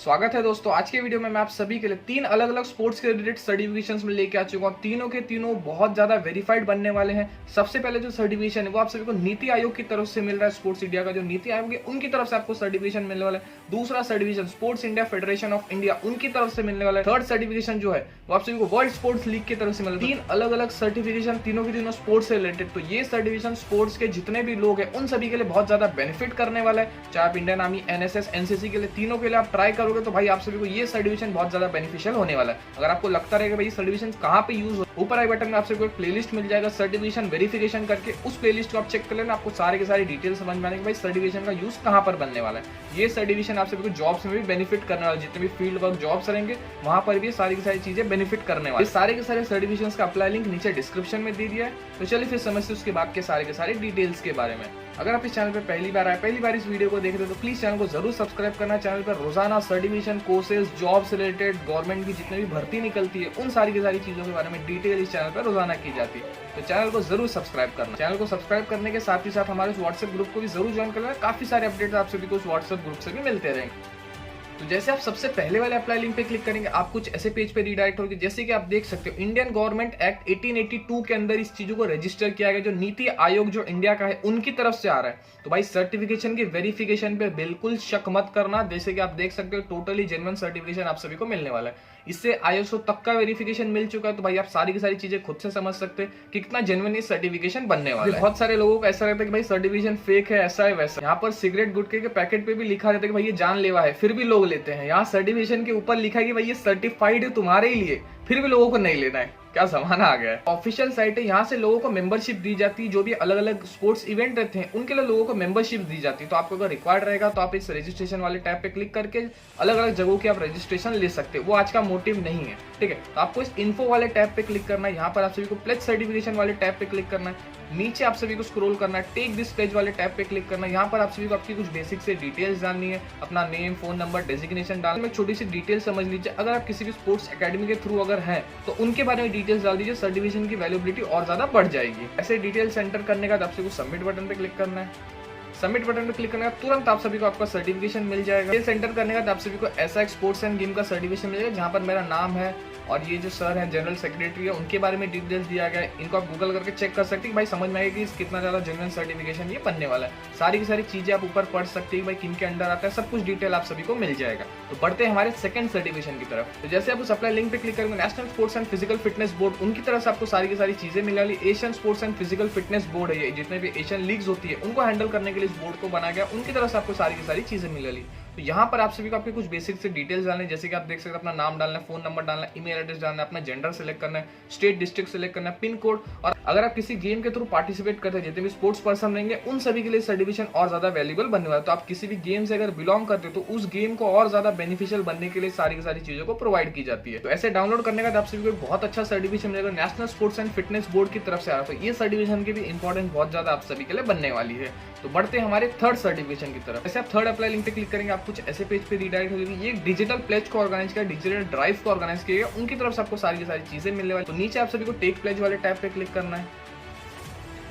स्वागत है दोस्तों। आज के वीडियो में मैं आप सभी के लिए 3 अलग अलग स्पोर्ट्स के रिलेटेड सर्टिफिकेशंस में लेके आ चुका हूं। तीनों के तीनों बहुत ज्यादा वेरीफाइड बनने वाले हैं। सबसे पहले जो सर्टिफिकेशन है वो आप सभी को नीति आयोग की तरफ से मिल रहा है। स्पोर्ट्स इंडिया का जो नीति आयोग है उनकी तरफ से आपको सर्टिफिकेशन मिलने वाला है। दूसरा certification sports India federation of India उनकी तरफ से मिलने वाला है। थर्ड सर्टिफिकेशन जो है वो आप सभी को वर्ल्ड स्पोर्ट्स लीग की तरफ से मिल रहा है। 3 अलग अलग सर्टिफिकेशन, तीनों के तीनों स्पोर्ट्स से रिलेटेड। तो ये सर्टिफिकेशन स्पोर्ट्स के जितने भी लोग हैं उन सभी के लिए बहुत ज्यादा बेनिफिट करने वाला है। चाहे आप इंडियन आर्मी, एनएसएस, एनसीसी के लिए, तीनों के लिए आप ट्राई करोगे तो भाई आप सभी को ये सर्टिफिकेशन बहुत ज्यादा बेनिफिशियल होने वाला है। अगर आपको लगता रहेगा भाई सर्टिफिकेशन कहां पे यूज हो, ऊपर आई बटन में आपसे कोई प्लेलिस्ट मिल जाएगा सर्टिफिकेशन वेरिफिकेशन करके। उस प्लेलिस्ट को आप चेक कर लेना, आपको सारे के सारी डिटेल समझ में आने कि भाई सर्टिफिकेशन का यूज कहां पर बनने वाला है। ये सर्टिफिकेशन आप सभी को जॉब्स में भी बेनिफिट करने वाला है। जितने भी फील्ड वर्क जॉब्स रहेंगे वहां पर भी सारी की सारी चीजें बेनिफिट करने वाले। सारे के सारे सर्टिफिकेशन का अप्लाई लिंक नीचे डिस्क्रिप्शन में दे दिया है। तो चलिए फिर समझते उसके बाद के सारे डिटेल्स के बारे में। अगर आप इस चैनल पे पहली बार आए, पहली बार इस वीडियो को देख रहे हो तो प्लीज चैनल को जरूर सब्सक्राइब करना। चैनल पर रोजाना सर्टिफिकेशन, कोर्सेज, जॉब से रिलेटेड, गवर्नमेंट की जितनी भी भर्ती निकलती है उन सारी की सारी चीजों के बारे में डिटेल इस चैनल पर रोजाना की जाती है। तो चैनल को जरूर सब्सक्राइब करना। चैनल को सब्सक्राइब करने के साथ ही साथ हमारे व्हाट्सएप ग्रुप को भी जरूर ज्वाइन करना। काफी सारे अपडेट्स आप सभी को उस व्हाट्सएप ग्रुप से भी मिलते रहेंगे। तो जैसे आप सबसे पहले वाले अप्लाई लिंक पे क्लिक करेंगे आप कुछ ऐसे पेज पे रीडायरेक्ट होंगे। जैसे कि आप देख सकते हो इंडियन गवर्नमेंट एक्ट 1882 के अंदर इस चीजों को रजिस्टर किया गया, जो नीति आयोग जो इंडिया का है उनकी तरफ से आ रहा है। तो भाई सर्टिफिकेशन की वेरिफिकेशन पे बिल्कुल शक मत करना। जैसे कि आप देख सकते हो टोटली जेन्युइन सर्टिफिकेशन आप सभी को मिलने वाला है। इससे ISO तक का वेरिफिकेशन मिल चुका है। तो भाई आप सारी की सारी चीजें खुद से समझ सकते हैं कि कितना जेन्युइन ये सर्टिफिकेशन बनने वाला है। बहुत सारे लोगों को ऐसा रहता है कि भाई सर्टिफिकेशन फेक है, ऐसा है वैसा। यहाँ पर सिगरेट गुटखे के पैकेट पे भी लिखा रहता है कि भाई ये जानलेवा है, फिर भी लोग लेते हैं। यहाँ सर्टिफिकेशन के ऊपर लिखा है कि भाई ये सर्टिफाइड है तुम्हारे लिए, फिर भी लोगों को नहीं लेना है। क्या जमाना आ गया है। ऑफिशियल साइट है, यहाँ से लोगों को मेंबरशिप दी जाती है। जो भी अलग अलग स्पोर्ट्स इवेंट रहते हैं उनके लिए लोगों को मेंबरशिप दी जाती है। तो आपको अगर रिक्वायर्ड रहेगा तो आप इस रजिस्ट्रेशन वाले टैब पे क्लिक करके अलग अलग जगहों की आप रजिस्ट्रेशन ले सकते हैं। वो आज का मोटिव नहीं है, ठीक है। तो आपको इस इन्फो वाले टैब पे क्लिक करना है। यहाँ पर आप सभी को प्लेज सर्टिफिकेशन वाले टैब पे क्लिक करना है। नीचे आप सभी को स्क्रॉल करना है, टेक दिस पेज वाले टैब पे क्लिक करना है। यहाँ पर आप सभी को आपकी कुछ बेसिक से डिटेल्स डालनी है, अपना नेम, फोन नंबर, डेजिग्नेशन डालना है। छोटी सी डिटेल समझ लीजिए, अगर आप किसी भी स्पोर्ट्स एकेडमी के थ्रू अगर हैं तो उनके बारे में डिटेल्स डाल दीजिए। सर्टिफिकेशन की वैल्यूबिलिटी और ज्यादा बढ़ जाएगी। ऐसे डिटेल्स एंटर करने के बाद आप सभी को सबमिट बटन पे क्लिक करना है। सबमिट बटन पे क्लिक करने का तुरंत आप सभी को आपका सर्टिफिकेशन मिल जाएगा। डिटेल्स एंटर करने के बाद आप सभी को ऐसा एक स्पोर्ट्स एंड गेम का सर्टिफिकेशन मिलेगा जहां पर मेरा नाम है और ये जो सर है जनरल सेक्रेटरी है उनके बारे में डिटेल्स दिया गया है। इनको आप गूगल करके चेक कर सकते हैं भाई समझ में आएगा कि कितना ज्यादा जेन्युइन सर्टिफिकेशन ये बनने वाला है। सारी की सारी चीजें आप ऊपर पढ़ सकते हैं भाई किन के अंडर आता है, सब कुछ डिटेल आप सभी को मिल जाएगा। तो बढ़ते हैं हमारे सेकंड सर्टिफिकेशन की तरफ। तो जैसे आप उस अप्लाई लिंक पे क्लिक करेंगे national sports and physical fitness board उनकी तरफ से आपको सारी की सारी चीजें मिलने वाली। Asian sports and physical fitness board है, ये जितने भी एशियन लीग्स होती है उनको हैंडल करने के लिए इस बोर्ड को बनाया गया, उनकी तरफ से आपको सारी की सारी चीजें मिलने वाली। तो यहाँ पर आप सभी को आपके कुछ बेसिक से डिटेल्स डालने, जैसे कि आप देख सकते हैं अपना नाम डालना है, फोन नंबर डालना है, ईमेल एड्रेस डालना है, अपना जेंडर सेलेक्ट करना है, स्टेट डिस्ट्रिक्ट सेलेक्ट करना है, पिन कोड। और अगर आप किसी गेम के थ्रू पार्टिसिपेट करते हैं, जितने भी स्पोर्ट्स पर्सन रहेंगे उन सभी के लिए सर्टिफिकेशन और ज्यादा वैल्यूएबल बनने वाला है। तो आप किसी भी गेम से अगर बिलोंग करते हो तो उस गेम को और ज्यादा बेनिफिशियल बनने के लिए सारी की सारी चीजों को प्रोवाइड की जाती है। तो ऐसे डाउनलोड करने के बाद आप सभी को बहुत अच्छा सर्टिफिकेशन मिलेगा national sports and fitness board की तरफ से आ रहा है। तो ये सर्टिफिकेशन की भी इंपॉर्टेंस बहुत ज्यादा आप सभी के लिए बनने वाली है। तो बढ़ते हैं हमारे थर्ड सर्टिफिकेशन की तरफ। जैसे आप थर्ड अप्लाई लिंक पे क्लिक करेंगे आप कुछ ऐसे पेज पे रीडायरेक्ट हो जाएगी। ये डिजिटल प्लेज को ऑर्गेनाइज किया, डिजिटल ड्राइव को ऑर्गेनाइज किया गया, उनकी तरफ से आपको सारी की सारी चीजें मिलने वाली। तो नीचे आप सभी को टेक प्लेज वाले टैब पे क्लिक करना है।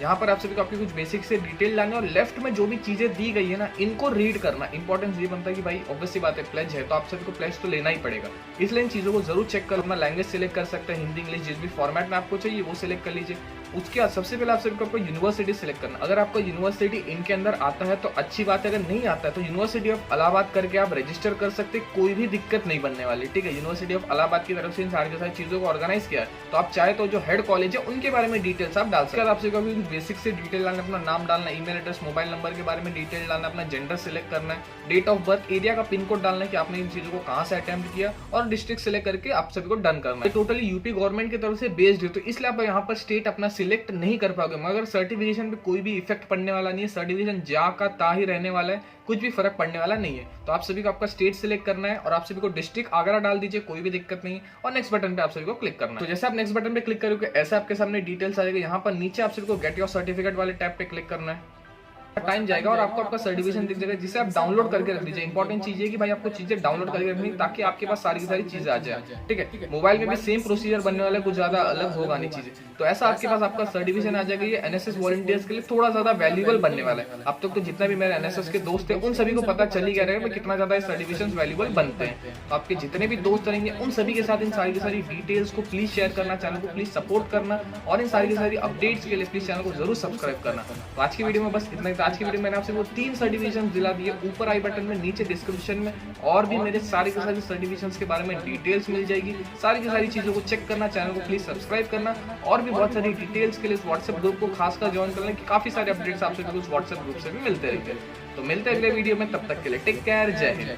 यहाँ पर आप सभी को आपकी कुछ बेसिक से डिटेल लाने और लेफ्ट में जो भी चीजें दी गई है ना इनको रीड करना। इंपॉर्टेंस ये बनता है कि भाई ऑब्वियस सी बात है प्लेज है तो आप सभी को प्लेज तो लेना ही पड़ेगा, इसलिए इन चीजों को जरूर चेक कर। अपना लैंग्वेज सिलेक्ट कर सकते हैं, हिंदी, इंग्लिश, जिस भी फॉर्मेट में आपको चाहिए वो सिलेक्ट कर लीजिए। उसके बाद सबसे पहले आप सभी को आपको यूनिवर्सिटी सिलेक्ट करना। अगर आपको यूनिवर्सिटी इनके अंदर आता है तो अच्छी बात है, अगर नहीं आता है तो यूनिवर्सिटी ऑफ इलाहाबाद करके आप रजिस्टर कर सकते, कोई भी दिक्कत नहीं बनने वाली, ठीक है। यूनिवर्सिटी ऑफ इलाहाबाद की तरफ से इन सारी चीजों को ऑर्गेनाइज किया है। तो आप चाहे तो जो हेड कॉलेज है उनके बारे में डिटेल्स आप डाल सकते हैं। आप सभी को बेसिक से डिटेल डालना, अपना नाम डालना, ईमेल एड्रेस, मोबाइल नंबर के बारे में डिटेल डालना, अपना जेंडर सिलेक्ट करना है, डेट ऑफ बर्थ, एरिया का पिन कोड डालना है कि आपने इन चीजों को कहां से अटेम्प्ट किया, और डिस्ट्रिक्ट सिलेक्ट करके आप सभी को डन करना है। टोटली यूपी गवर्नमेंट की तरफ से बेस्ड है तो इसलिए आप यहाँ पर स्टेट अपना सिलेक्ट नहीं कर पाओगे, मगर सर्टिफिकेशन पे कोई भी इफेक्ट पड़ने वाला नहीं है। सर्टिफिकेशन जा का ता ही रहने वाला है, कुछ भी फर्क पड़ने वाला नहीं है। तो आप सभी को आपका स्टेट सिलेक्ट करना है और आप सभी को डिस्ट्रिक्ट आगरा डाल दीजिए, कोई भी दिक्कत नहीं। और नेक्स्ट बटन पे आप सभी को क्लिक करना है। तो जैसे आप नेक्स्ट बटन पे क्लिक करोगे ऐसा आपके सामने डिटेल्स आ जाएगा। यहाँ पर नीचे आप सभी को गेट योर सर्टिफिकेट वाले टैब पे क्लिक करना है। टाइम जाएगा और आपको आपका सर्टिफिकेशन दिख जाएगा, जिसे आप डाउनलोड करके रख लीजिए। इंपॉर्टेंट चीज है कि भाई आपको चीजें डाउनलोड करके रखनी ताकि आपके पास सारी की सारी चीजें आ जाए, ठीक है। मोबाइल में भी सेम प्रोसीजर बनने वाला है, कुछ ज्यादा अलग होगा नहीं चीजें। तो ऐसा आपके पास आपका सर्टिफिकेशन आ जाएगा। ये एनएसएस वॉलंटियर्स के लिए थोड़ा ज्यादा वैल्यूएबल बनने वाला है। अब तक तो जितना भी मेरे एनएसएस के दोस्त हैं उन सभी को पता चल ही गया रहेगा कितना ज्यादा ये सर्टिफिकेशन वैल्यूएबल बनते हैं। तो आपके जितने भी दोस्त रहेंगे उन सभी के साथ इन सारी की सारी डिटेल्स को प्लीज शेयर करना, चैनल को प्लीज सपोर्ट करना और इन सारी की सारी अपडेट्स के लिए प्लीज चैनल को जरूर सब्सक्राइब करना। तो आज की वीडियो में बस इतना ही था। आज की वीडियो में मैंने आपसे वो 3 सर्टिफिकेशन दिला दिए। ऊपर आई बटन में, नीचे डिस्क्रिप्शन में और भी मेरे सारे के सारे सर्टिफिकेशंस के बारे में डिटेल्स मिल जाएगी। सारी की सारी चीजों को चेक करना, चैनल को प्लीज सब्सक्राइब करना और भी बहुत सारी डिटेल्स के लिए इस व्हाट्सएप ग्रुप को खासकर ज्वाइन करना कि काफी सारे अपडेट्स आपसे उस व्हाट्सएप ग्रुप से भी मिलते रहते हैं। तो मिलते हैं अगले वीडियो में, तब तक के लिए टेक केयर, जय हिंद।